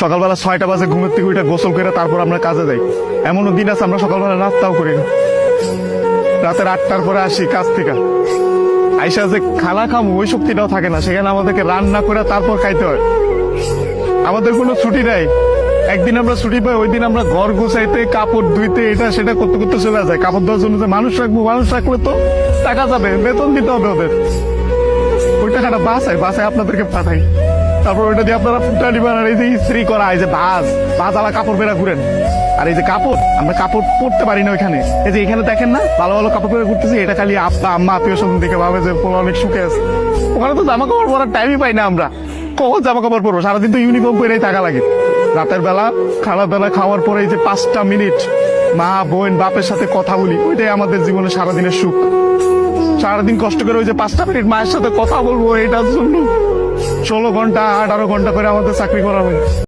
সকালবেলা 6টা বাজে ঘুমের থেকে উঠে গোসল করে তারপর আমরা কাজে যাই। এমনও দিন আছে আমরা সকালবেলা নাস্তাও করি না। রাতের 8টার পরে আসি কাজ থেকে, আইসা যে খানা খামো ওই শক্তিটাও থাকে না, সেখানে আমাদেরকে রান্না করে তারপর খাইতে হয়। আমাদের কোনো ছুটি নাই। একদিন আমরা ছুটি পাই, ওই দিন আমরা ঘর গুছাইতে, কাপড় ধুইতে, এটা সেটা করতে করতে চলে যায়। কাপড় ধোয়ার জন্য যে মানুষ রাখবো, মানুষ রাখলে তো টাকা যাবে, বেতন দিতে হবে ওদের। ওই টাকাটা বাসায় আপনাদেরকে পাঠাই, তারপর ওইটা দিয়ে আপনারা ফুটা দিবেন। আর এই যে ইস্ত্রি করা, এই যে ভাজ আলা কাপড় বেড়া ঘুরেন। আর এই যে কাপড়, আমরা কাপড় পরতে পারি না ওইখানে। এই যে এখানে দেখেন না ভালো ভালো কাপড় পরে ঘুরতেছি, এটা খালি আব্বা আম্মা আত্মীয় স্বজন দেখে ভাবে যে পোলা অনেক সুখে আছে। ওখানে তো জামা কাপড় পরার টাইমই পাই না আমরা। কখন জামা কাপড় পরবো? সারাদিন তো ইউনিফর্ম পরেই থাকা লাগে। রাতের বেলা খারাপ বেলা খাওয়ার পরে এই যে 5টা মিনিট মা বোন বাপের সাথে কথা বলি, ওইটাই আমাদের জীবনে সারাদিনের সুখ। সারাদিন কষ্ট করে ওই যে 5টা মিনিট মায়ের সাথে কথা বলবো, এটার জন্য 16 ঘন্টা 18 ঘন্টা করে আমাদের চাকরি করা হয়।